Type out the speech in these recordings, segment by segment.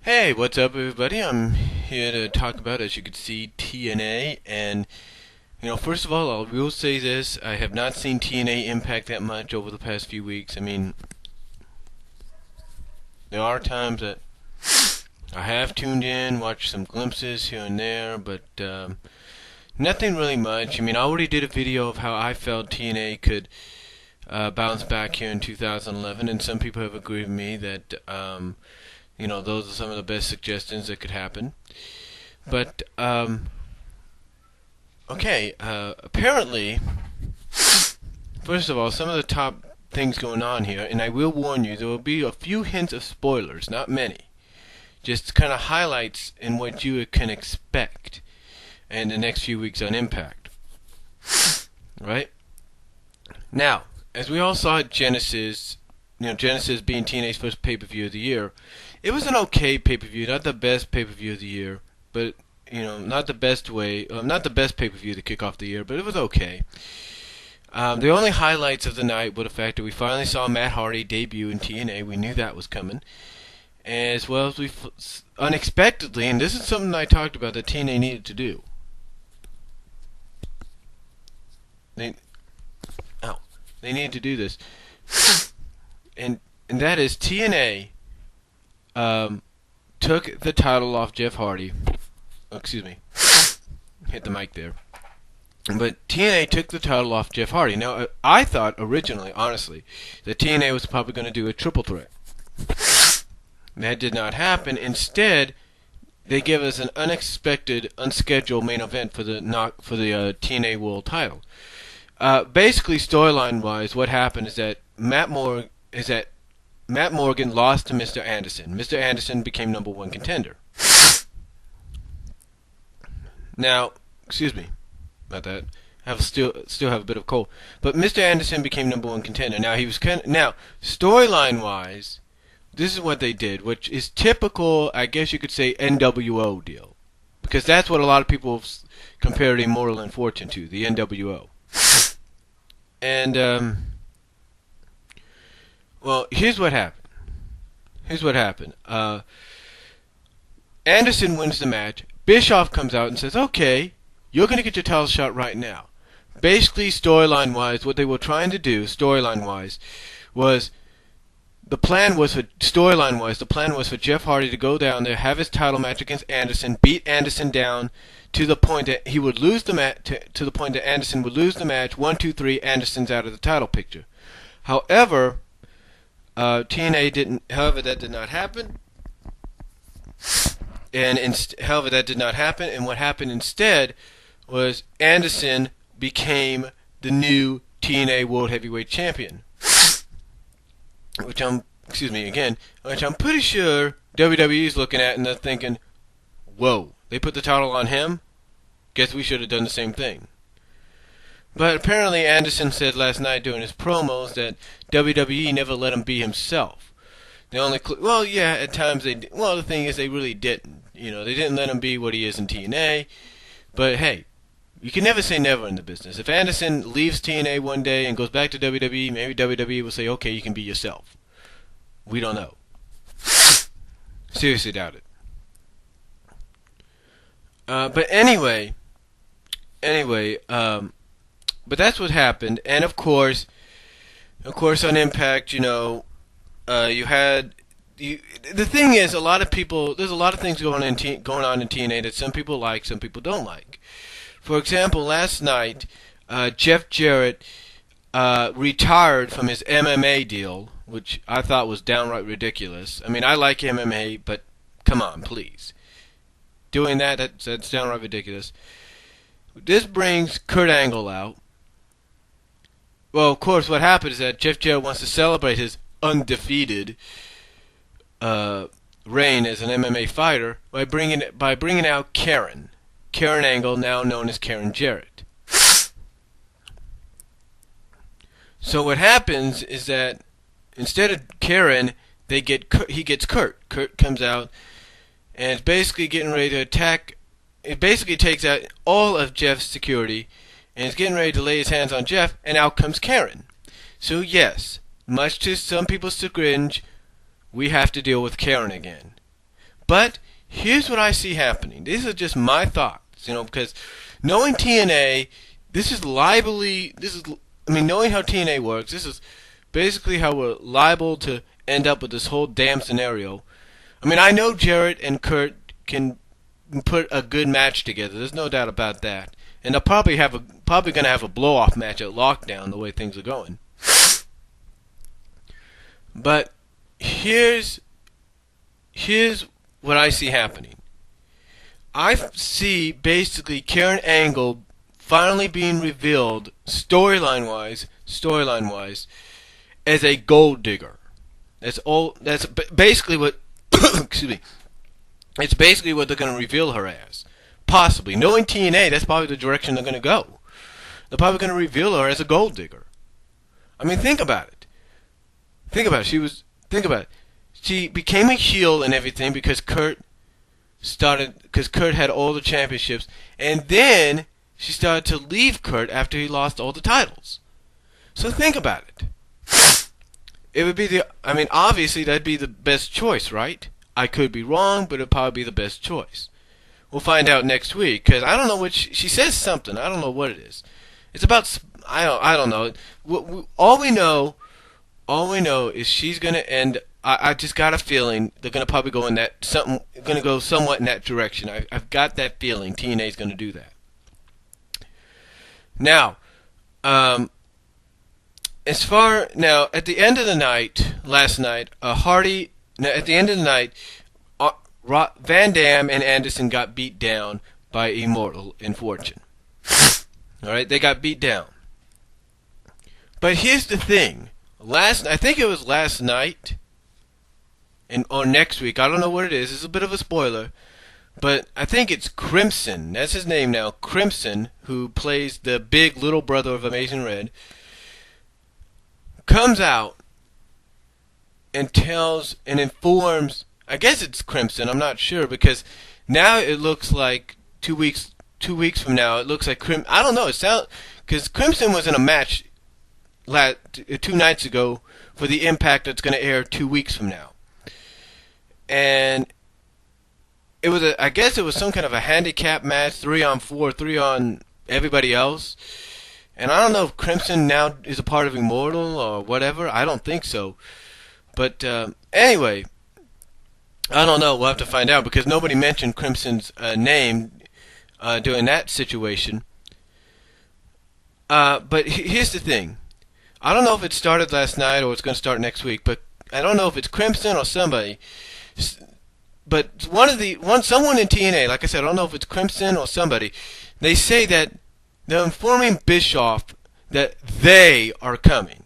Hey, what's up, everybody? I'm here to talk about, as you can see, TNA. And, first of all, I will say this. I have not seen TNA Impact that much over the past few weeks. I mean, there are times that I have tuned in, watched some glimpses here and there, but nothing really much. I mean, I already did a video of how I felt TNA could bounce back here in 2011, and some people have agreed with me that those are some of the best suggestions that could happen. But, apparently, first of all, some of the top things going on here, and I will warn you, there will be a few hints of spoilers, not many. Just kind of highlights in what you can expect in the next few weeks on Impact. Right? Now, as we all saw at Genesis, Genesis being TNA's first pay-per-view of the year, it was an okay pay-per-view, not the best pay-per-view of the year, but, not the best pay-per-view to kick off the year, but it was okay. The only highlights of the night were the fact that we finally saw Matt Hardy debut in TNA. We knew that was coming. As well as we unexpectedly, and this is something I talked about that TNA needed to do. They needed to do this. And that is TNA took the title off Jeff Hardy. Oh, excuse me. Hit the mic there. But TNA took the title off Jeff Hardy. Now, I thought originally, honestly, that TNA was probably going to do a triple threat. That did not happen. Instead, they gave us an unexpected, unscheduled main event for the TNA World Title. Basically, storyline-wise, what happened is that Matt Morgan lost to Mr. Anderson. Mr. Anderson became number one contender. Now, excuse me about that. I still have a bit of cold. But Mr. Anderson became number one contender. Now storyline-wise, this is what they did, which is typical, I guess you could say, NWO deal, because that's what a lot of people compared Immortal and Fortune to, the NWO. And well, here's what happened. Anderson wins the match. Bischoff comes out and says, "Okay, you're going to get your title shot right now." Basically, storyline-wise, what they were trying to do, was the plan was for Jeff Hardy to go down there, have his title match against Anderson, beat Anderson down to the point that he would lose the match. To the point that Anderson would lose the match. 1, 2, 3. Anderson's out of the title picture. However, TNA didn't. However, that did not happen. And what happened instead was Anderson became the new TNA World Heavyweight Champion. Which I'm pretty sure WWE's looking at and they're thinking, whoa, they put the title on him? Guess we should have done the same thing. But apparently Anderson said last night during his promos that WWE never let him be himself. They only, at times they did. Well, the thing is they really didn't. They didn't let him be what he is in TNA. But hey, you can never say never in the business. If Anderson leaves TNA one day and goes back to WWE, maybe WWE will say, okay, you can be yourself. We don't know. Seriously doubt it. But anyway, but that's what happened. And of course on Impact, you had the thing is, there's a lot of things going on in TNA that some people like, some people don't like. For example, last night, Jeff Jarrett retired from his MMA deal, which I thought was downright ridiculous. I mean, I like MMA, but come on, please. Doing that's downright ridiculous. This brings Kurt Angle out. Well, of course, what happened is that Jeff Jarrett wants to celebrate his undefeated reign as an MMA fighter by bringing out Karen Angle, now known as Karen Jarrett. So what happens is that instead of Karen, he gets Kurt. Kurt comes out and is basically getting ready to attack. It basically takes out all of Jeff's security and is getting ready to lay his hands on Jeff, and out comes Karen. So yes, much to some people's chagrin, we have to deal with Karen again. But here's what I see happening. These are just my thoughts, because knowing TNA, knowing how TNA works, this is basically how we're liable to end up with this whole damn scenario. I know Jarrett and Kurt can put a good match together. There's no doubt about that. And they'll probably going to have a blow-off match at Lockdown the way things are going. But here's what I see happening. I see basically Karen Angle finally being revealed storyline-wise as a gold digger. That's basically what excuse me. It's basically what they're going to reveal her as. Possibly. Knowing TNA, that's probably the direction they're going to go. They're probably going to reveal her as a gold digger. Think about it. Think about it. She became a heel and everything because Kurt had all the championships, and then she started to leave Kurt after he lost all the titles. So think about it. It would be obviously that'd be the best choice, right? I could be wrong, but it'd probably be the best choice. We'll find out next week, because I don't know which. She says something. I don't know what it is. It's about. I don't know. All we know is she's gonna end. I just got a feeling they're gonna probably go in that gonna go somewhat in that direction. I've got that feeling TNA's gonna do that. Now, at the end of the night last night, Van Dam and Anderson got beat down by Immortal and Fortune. Alright, they got beat down. But here's the thing. I think it was last night, or next week, I don't know what it is. It's a bit of a spoiler. But I think it's Crimson. That's his name now. Crimson, who plays the big little brother of Amazing Red, comes out and informs, I guess it's Crimson, I'm not sure, because now it looks like 2 weeks from now, it looks like I don't know, because Crimson was in a match 2 nights ago for the Impact that's going to air 2 weeks from now. And I guess it was some kind of a handicap match, 3-on-4, 3 on everybody else. And I don't know if Crimson now is a part of Immortal or whatever. I don't think so. But anyway, I don't know. We'll have to find out because nobody mentioned Crimson's name during that situation. But here's the thing. I don't know if it started last night or it's going to start next week. But I don't know if it's Crimson or somebody. But someone in TNA, like I said, I don't know if it's Crimson or somebody. They say that they're informing Bischoff that they are coming.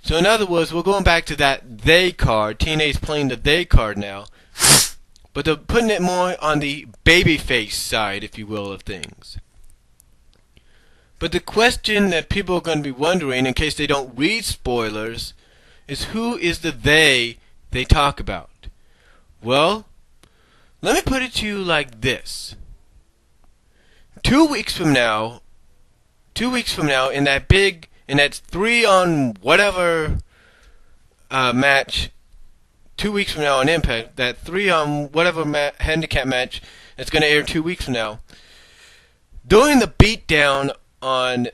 So in other words, we're going back to that they card. TNA's playing the they card now. But they're putting it more on the babyface side, if you will, of things. But the question that people are going to be wondering, in case they don't read spoilers, is who is the they talk about? Well, let me put it to you like this. 2 weeks from now, in that 3-on-whatever match, 2 weeks from now on Impact, that 3-on-whatever handicap match that's going to air 2 weeks from now, during the beatdown on,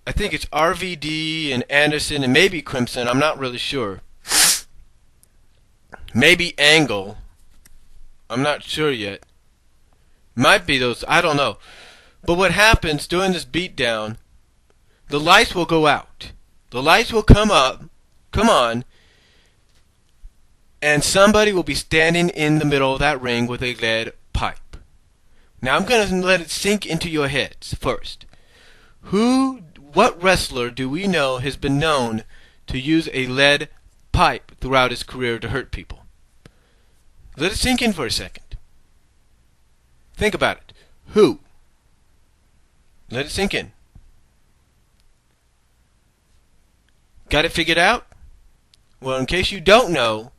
I think it's RVD and Anderson and maybe Crimson, I'm not really sure. Maybe Angle. I'm not sure yet. Might be those, I don't know. But what happens during this beatdown, the lights will go out. The lights will come on, and somebody will be standing in the middle of that ring with a lead pipe. Now I'm going to let it sink into your heads first. What wrestler do we know has been known to use a lead pipe throughout his career to hurt people? Let it sink in for a second. Think about it. Who? Let it sink in. Got it figured out? Well, in case you don't know,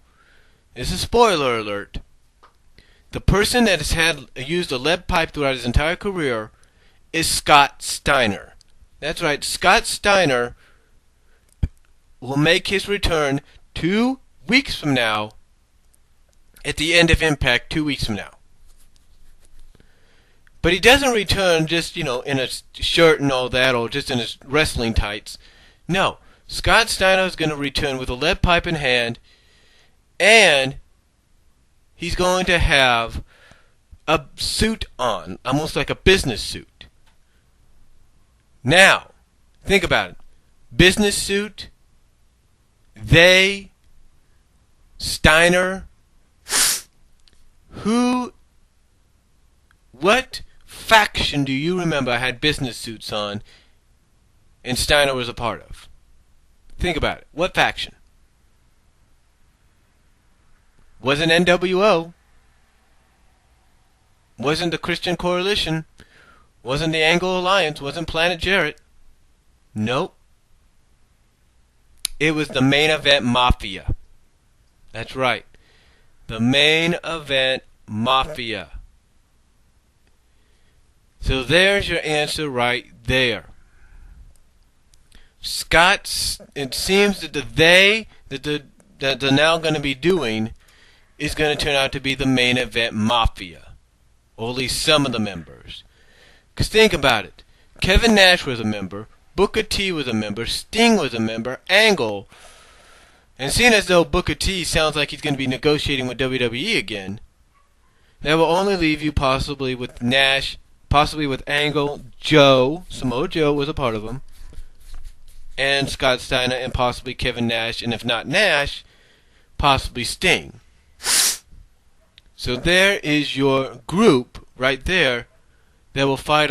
it's a spoiler alert. The person that has used a lead pipe throughout his entire career is Scott Steiner. That's right, Scott Steiner will make his return 2 weeks from now at the end of Impact 2 weeks from now. But he doesn't return just, in a shirt and all that, or just in his wrestling tights. No. Scott Steiner is going to return with a lead pipe in hand, and he's going to have a suit on, almost like a business suit. Now, think about it. Business suit, Steiner, what faction do you remember had business suits on and Steiner was a part of? Think about it. What faction? Wasn't NWO. Wasn't the Christian Coalition. Wasn't the Angle Alliance. Wasn't Planet Jarrett. Nope. It was the Main Event Mafia. That's right. The Main Event Mafia. So there's your answer right there. It seems that that they're now going to be doing is going to turn out to be the Main Event Mafia. Or at least some of the members. Because think about it. Kevin Nash was a member. Booker T was a member. Sting was a member. Angle. And seeing as though Booker T sounds like he's going to be negotiating with WWE again, that will only leave you possibly with Nash, possibly with Angle, Joe. Samoa Joe was a part of him. And Scott Steiner, and possibly Kevin Nash, and if not Nash, possibly Sting. So there is your group right there that will fight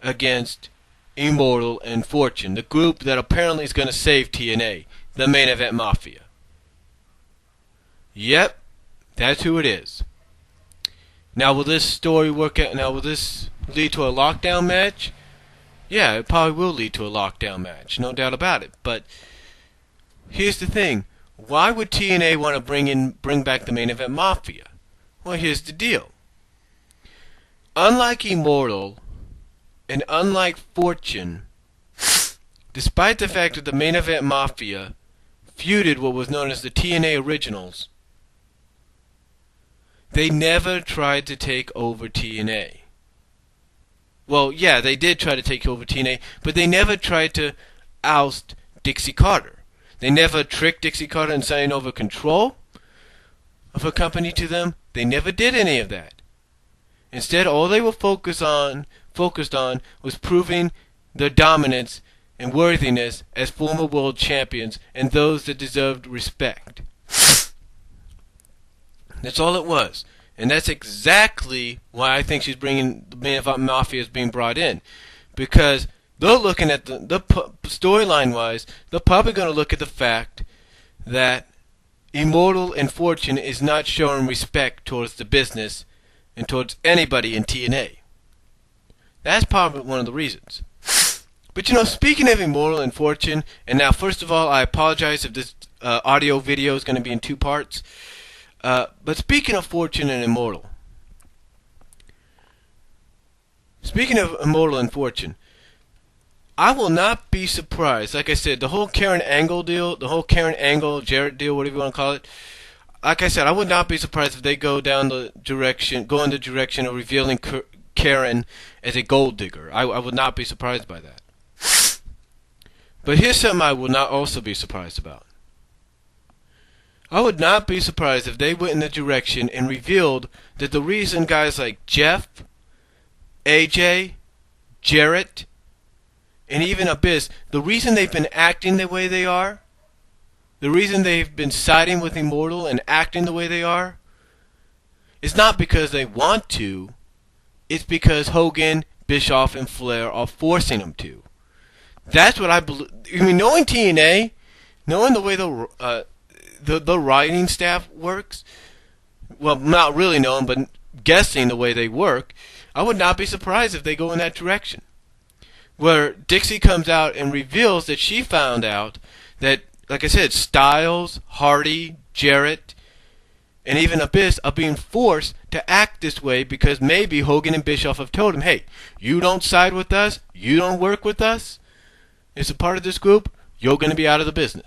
against Immortal and Fortune, the group that apparently is going to save TNA, the Main Event Mafia. Yep, that's who it is. Now, will this story work out? Now, will this lead to a lockdown match? Yeah, it probably will lead to a lockdown match, no doubt about it. But here's the thing. Why would TNA want to bring back the Main Event Mafia? Well, here's the deal. Unlike Immortal and unlike Fortune, despite the fact that the Main Event Mafia feuded what was known as the TNA Originals, they never tried to take over TNA. Well, yeah, they did try to take over TNA, but they never tried to oust Dixie Carter. They never tricked Dixie Carter in signing over control of a company to them. They never did any of that. Instead, all they were focused on was proving their dominance and worthiness as former world champions and those that deserved respect. That's all it was. And that's exactly why I think the Main Event Mafia is being brought in. Because they're looking at the storyline-wise, they're probably going to look at the fact that Immortal and Fortune is not showing respect towards the business and towards anybody in TNA. That's probably one of the reasons. But speaking of Immortal and Fortune, and now first of all, I apologize if this audio video is going to be in 2 parts. But speaking of Fortune and Immortal, I will not be surprised. Like I said, the whole Karen Angle deal, Jarrett deal, whatever you want to call it. Like I said, I would not be surprised if they go in the direction of revealing Karen as a gold digger. I would not be surprised by that. But here's something I will not also be surprised about. I would not be surprised if they went in the direction and revealed that the reason guys like Jeff, AJ, Jarrett, and even Abyss, the reason they've been acting the way they are, the reason they've been siding with Immortal and acting the way they are, is not because they want to, it's because Hogan, Bischoff, and Flair are forcing them to. That's what I believe. I mean, knowing TNA, knowing the way the writing staff works, well, not really knowing, but guessing the way they work, I would not be surprised if they go in that direction. Where Dixie comes out and reveals that she found out that, like I said, Styles, Hardy, Jarrett, and even Abyss are being forced to act this way because maybe Hogan and Bischoff have told him, hey, you don't side with us, you don't work with us, as a part of this group, you're going to be out of the business.